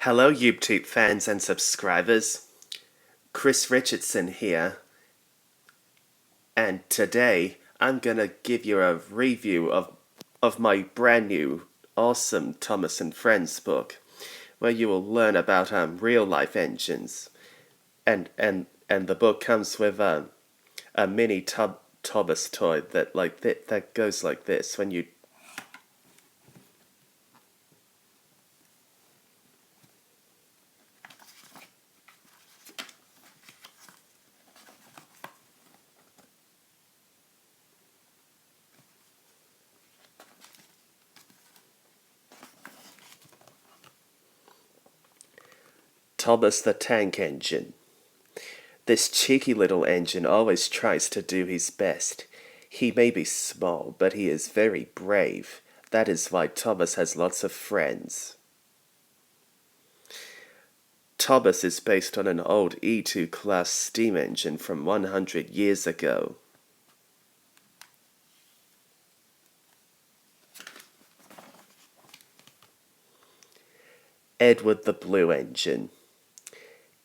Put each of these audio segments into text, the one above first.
Hello, YouTube fans and subscribers. Chris Richardson here, and today I'm gonna give you a review of my brand new, awesome Thomas and Friends book, where you will learn about real life engines, and the book comes with a mini Thomas toy that goes like this when you. Thomas the Tank Engine. This cheeky little engine always tries to do his best. He may be small, but he is very brave. That is why Thomas has lots of friends. Thomas is based on an old E2 class steam engine from 100 years ago. Edward the Blue Engine.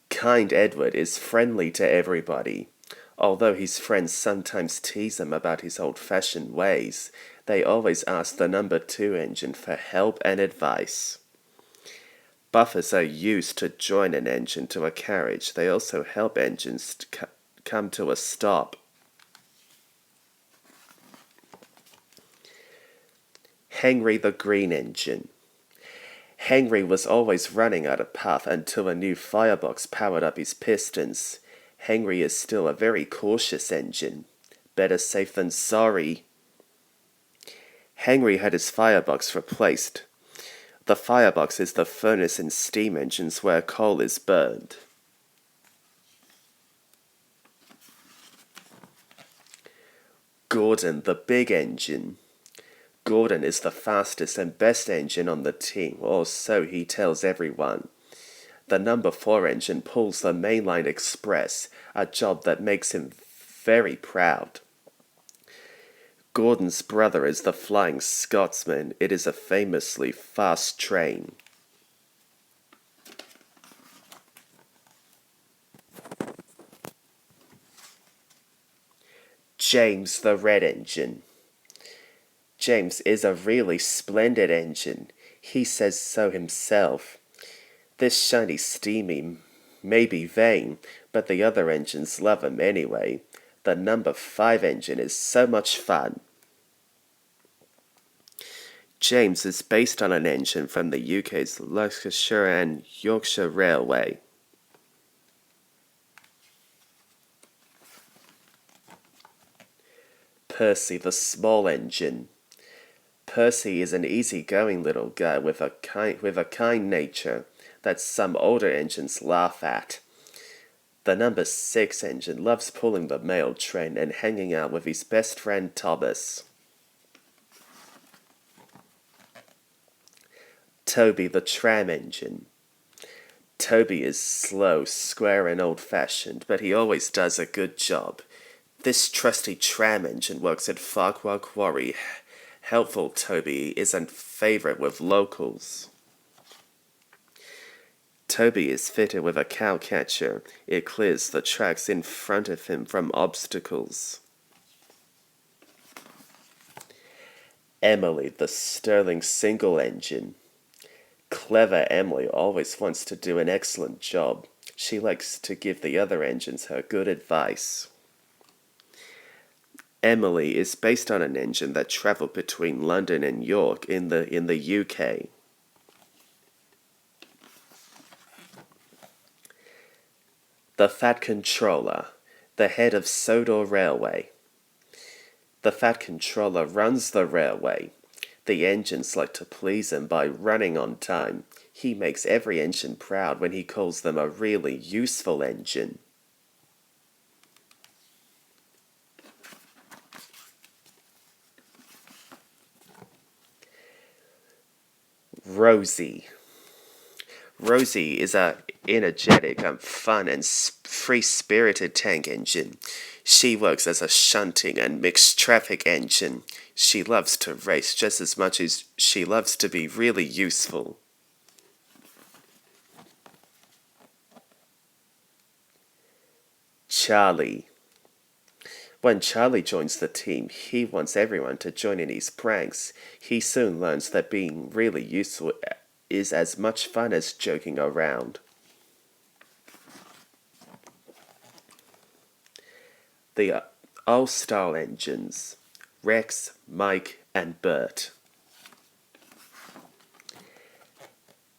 Kind Edward is friendly to everybody. Although his friends sometimes tease him about his old-fashioned ways, they always ask the number 2 engine for help and advice. Buffers are used to join an engine to a carriage. They also help engines to come to a stop. Henry the Green Engine. Henry was always running out of puff until a new firebox powered up his pistons. Henry is still a very cautious engine. Better safe than sorry. Henry had his firebox replaced. The firebox is the furnace in steam engines where coal is burned. Gordon the Big Engine. Gordon is the fastest and best engine on the team, or so he tells everyone. The number 4 engine pulls the mainline express, a job that makes him very proud. Gordon's brother is the Flying Scotsman. It is a famously fast train. James the Red Engine. James is a really splendid engine. He says so himself. This shiny steamy may be vain, but the other engines love him anyway. The number 5 engine is so much fun. James is based on an engine from the UK's Lancashire and Yorkshire Railway. Percy the Small Engine. Percy is an easy-going little guy with a kind nature that some older engines laugh at. The number 6 engine loves pulling the mail train and hanging out with his best friend Thomas. Toby the Tram Engine. Toby is slow, square and old-fashioned, but he always does a good job. This trusty tram engine works at Farquhar Quarry. Helpful Toby is a favourite with locals. Toby is fitted with a cow catcher. It clears the tracks in front of him from obstacles. Emily, the Sterling single engine. Clever Emily always wants to do an excellent job. She likes to give the other engines her good advice. Emily is based on an engine that travelled between London and York in the UK. The Fat Controller, the head of Sodor Railway. The Fat Controller runs the railway. The engines like to please him by running on time. He makes every engine proud when he calls them a really useful engine. Rosie. Rosie is a energetic, fun and free-spirited tank engine. She works as a shunting and mixed traffic engine. She loves to race just as much as she loves to be really useful. Charlie. When Charlie joins the team, he wants everyone to join in his pranks. He soon learns that being really useful is as much fun as joking around. The all-style engines: Rex, Mike, and Bert.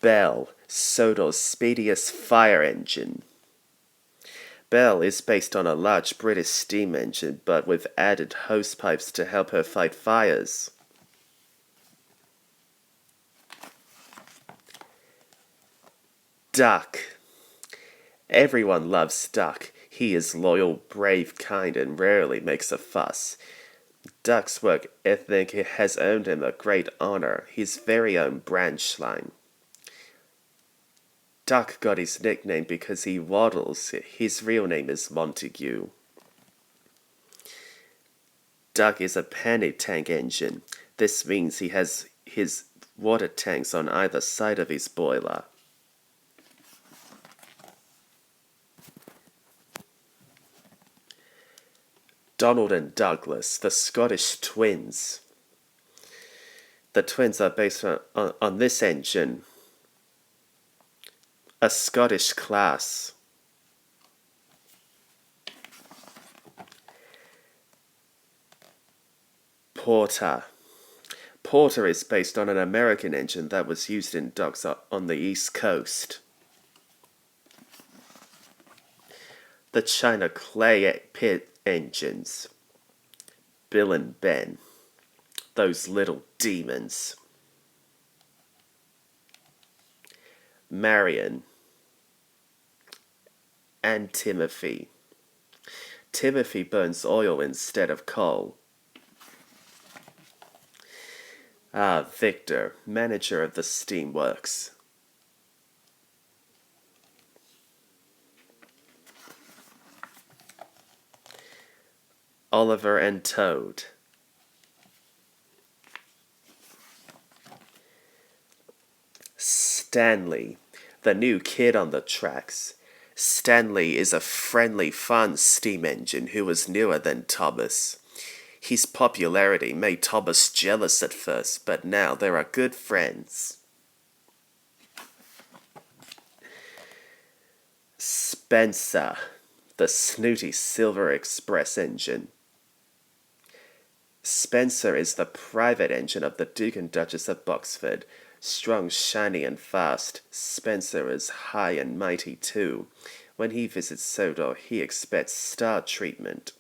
Bell, Sodor's speediest fire engine. Bell is based on a large British steam engine, but with added hose pipes to help her fight fires. Duck. Everyone loves Duck. He is loyal, brave, kind, and rarely makes a fuss. Duck's work ethic has earned him a great honor, his very own branch line. Duck got his nickname because he waddles. His real name is Montague. Duck is a panny tank engine. This means he has his water tanks on either side of his boiler. Donald and Douglas, the Scottish twins. The twins are based on this engine, a Scottish class. Porter. Porter is based on an American engine that was used in docks on the East Coast. The China clay pit engines. Bill and Ben. Those little demons. Marion. And Timothy. Timothy burns oil instead of coal. Victor, manager of the steamworks. Oliver and Toad. Stanley, the new kid on the tracks. Stanley is a friendly, fun steam engine who was newer than Thomas. His popularity made Thomas jealous at first, but now they are good friends. Spencer, the snooty Silver Express engine. Spencer is the private engine of the Duke and Duchess of Boxford. Strong, shiny, and fast, Spencer is high and mighty too. When he visits Sodor, he expects star treatment.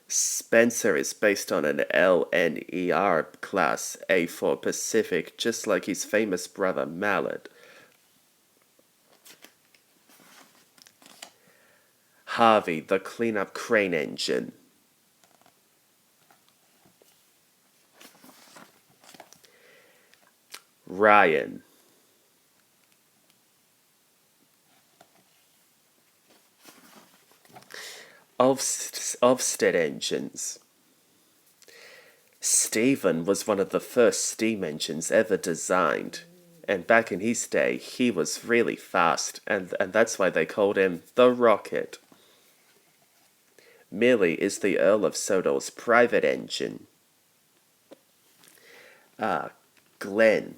Spencer is based on an LNER class A4 Pacific, just like his famous brother Mallet. Harvey, the cleanup crane engine. Ryan. Ofsted engines. Stephen was one of the first steam engines ever designed, and back in his day he was really fast, and that's why they called him the Rocket. Millie is the Earl of Sodor's private engine. Glenn.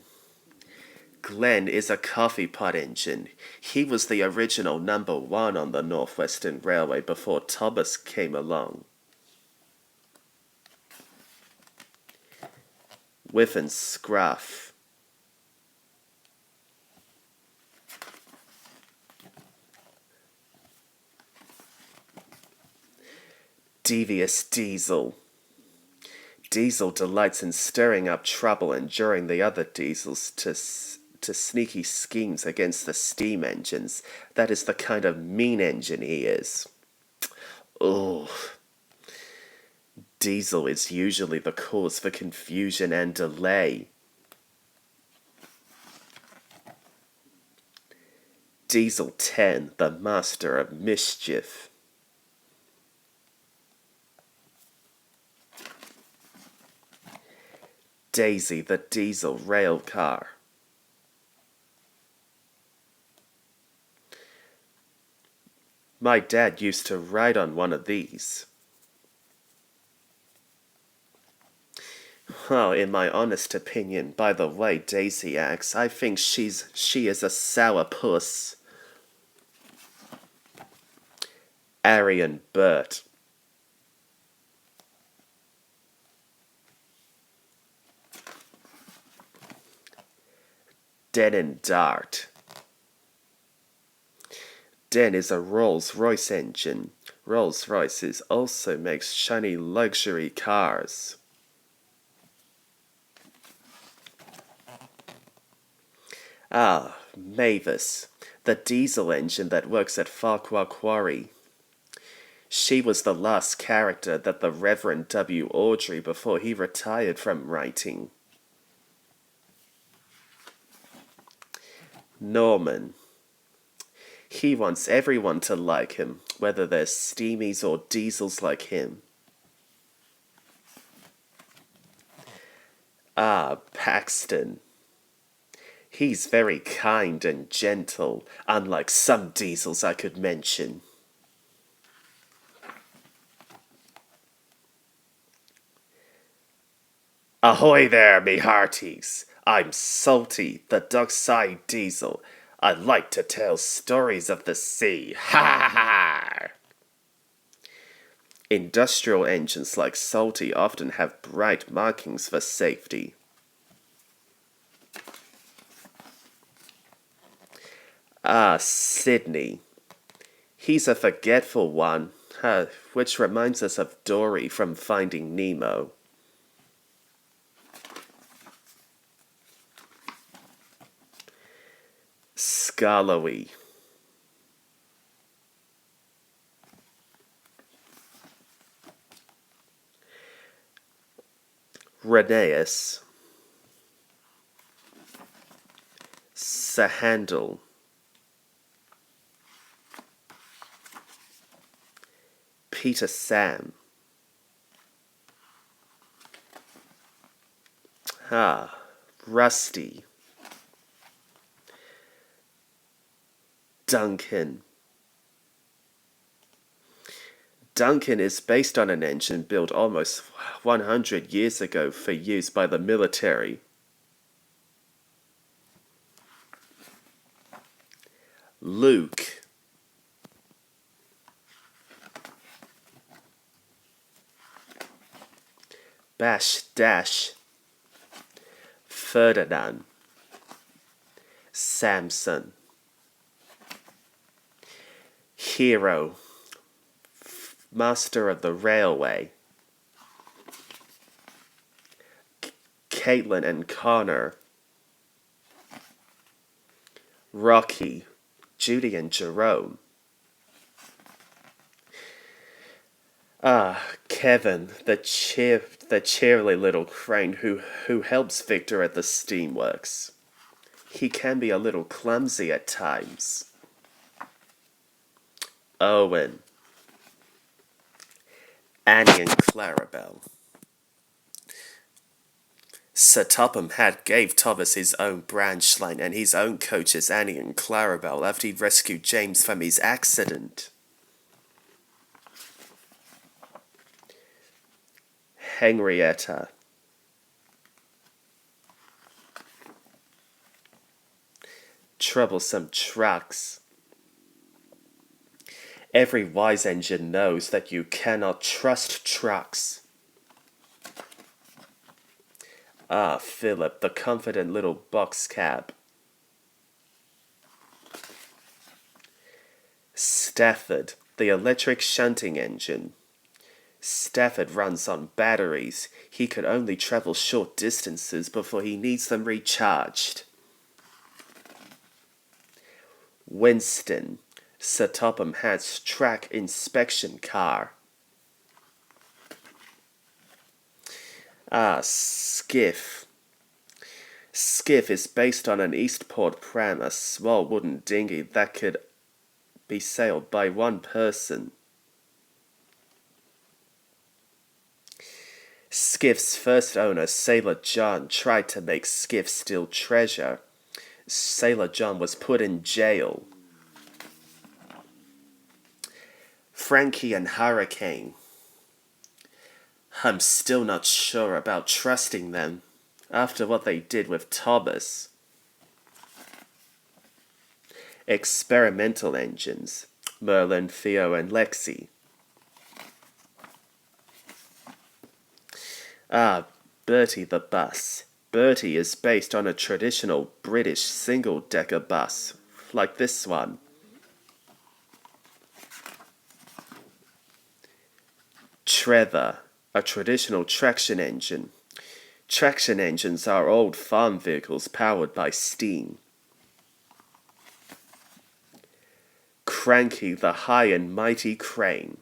Glenn is a coffee pot engine. He was the original #1 on the Northwestern Railway before Thomas came along. Whiff and Scruff. Devious Diesel. Diesel delights in stirring up trouble and luring the other diesels to sneaky schemes against the steam engines. That is the kind of mean engine he is. Ugh. Diesel is usually the cause for confusion and delay. Diesel 10, the master of mischief. Daisy, the diesel rail car. My dad used to ride on one of these. Well, in my honest opinion, by the way Daisy acts, I think she is a sour puss. Arian Bert. Den and Dart. Den is a Rolls-Royce engine. Rolls-Royce also makes shiny luxury cars. Ah, Mavis, the diesel engine that works at Farquhar Quarry. She was the last character that the Reverend W. Audrey before he retired from writing. Norman. He wants everyone to like him, whether they're steamies or diesels like him. Ah, Paxton. He's very kind and gentle, unlike some diesels I could mention. Ahoy there, me hearties! I'm Salty, the Dockside Diesel. I like to tell stories of the sea. Ha ha ha! Industrial engines like Salty often have bright markings for safety. Ah, Sydney. He's a forgetful one, which reminds us of Dory from Finding Nemo. Scarlowy. Rheneas. Sahandel. Peter Sam. Ah, Rusty. Duncan. Duncan is based on an engine built almost 100 years ago for use by the military. Luke. Bash Dash. Ferdinand. Samson. Hero. Master of the Railway. Caitlin and Connor. Rocky. Judy and Jerome. Ah, Kevin, the cheerly little crane who helps Victor at the steamworks. He can be a little clumsy at times. Owen. Annie and Clarabelle. Sir Topham Hatt gave Thomas his own branch line and his own coaches Annie and Clarabelle after he rescued James from his accident. Henrietta. Troublesome trucks. Every wise engine knows that you cannot trust trucks. Ah, Philip, the confident little box cab. Stafford, the electric shunting engine. Stafford runs on batteries. He could only travel short distances before he needs them recharged. Winston, Sir Topham Hatt's track inspection car. Ah, Skiff. Skiff is based on an Eastport pram, a small wooden dinghy that could be sailed by one person. Skiff's first owner, Sailor John, tried to make Skiff steal treasure. Sailor John was put in jail. Frankie and Hurricane. I'm still not sure about trusting them after what they did with Thomas. Experimental engines. Merlin, Theo, and Lexi. Bertie the bus. Bertie is based on a traditional British single-decker bus, like this one. Trevor, a traditional traction engine. Traction engines are old farm vehicles powered by steam. Cranky, the high and mighty crane.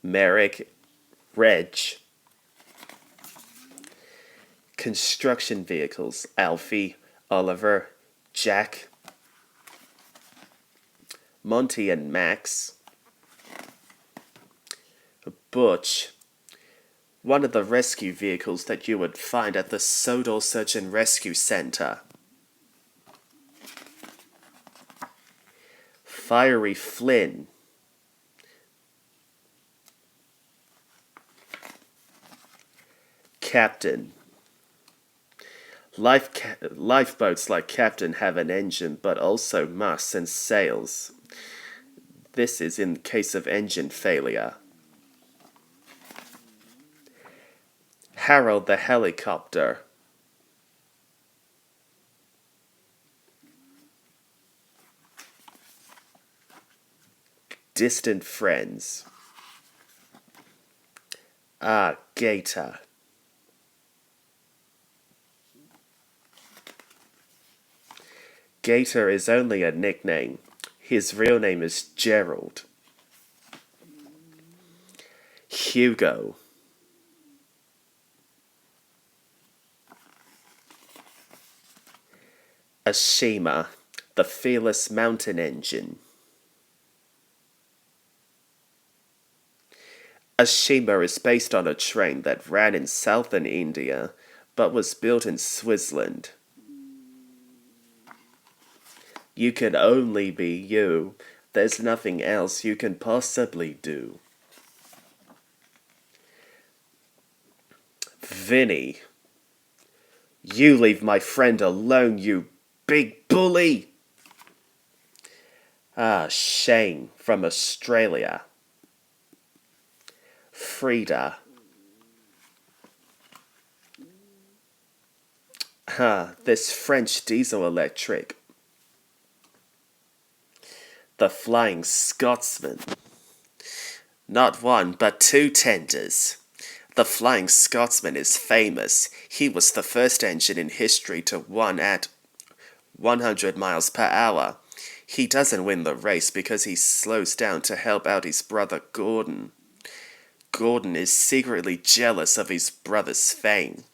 Merrick, Reg. Construction vehicles. Alfie, Oliver, Jack. Monty and Max. Butch. One of the rescue vehicles that you would find at the Sodor Search and Rescue Center. Fiery Flynn. Captain. Lifeboats like Captain have an engine but also masts and sails. This is in case of engine failure. Harold the helicopter. Distant friends. Gator. Gator is only a nickname. His real name is Gerald. Hugo. Ashima, the fearless mountain engine. Ashima is based on a train that ran in southern India, but was built in Switzerland. You can only be you. There's nothing else you can possibly do. Vinny. You leave my friend alone, you big bully! Shane from Australia. Frida. This French diesel electric. The Flying Scotsman. Not one, but two tenders. The Flying Scotsman is famous. He was the first engine in history to run at 100 miles per hour. He doesn't win the race because he slows down to help out his brother Gordon. Gordon is secretly jealous of his brother's fame.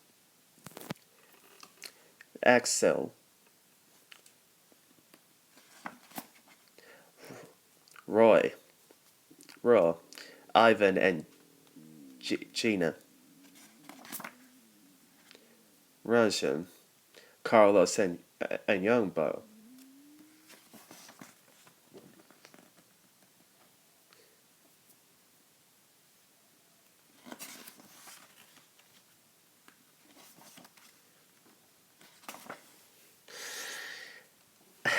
Axel. Roy. Ivan and Gina. Rajan. Carlos and Youngbo.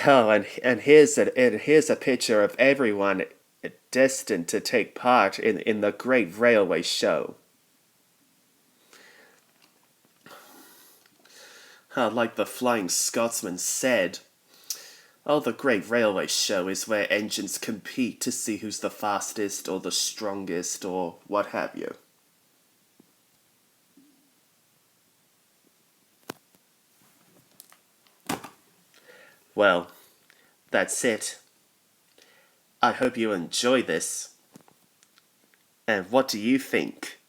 Oh, and here's a picture of everyone destined to take part in the Great Railway Show. Like the Flying Scotsman said, the Great Railway Show is where engines compete to see who's the fastest or the strongest or what have you. Well, that's it. I hope you enjoy this. And what do you think?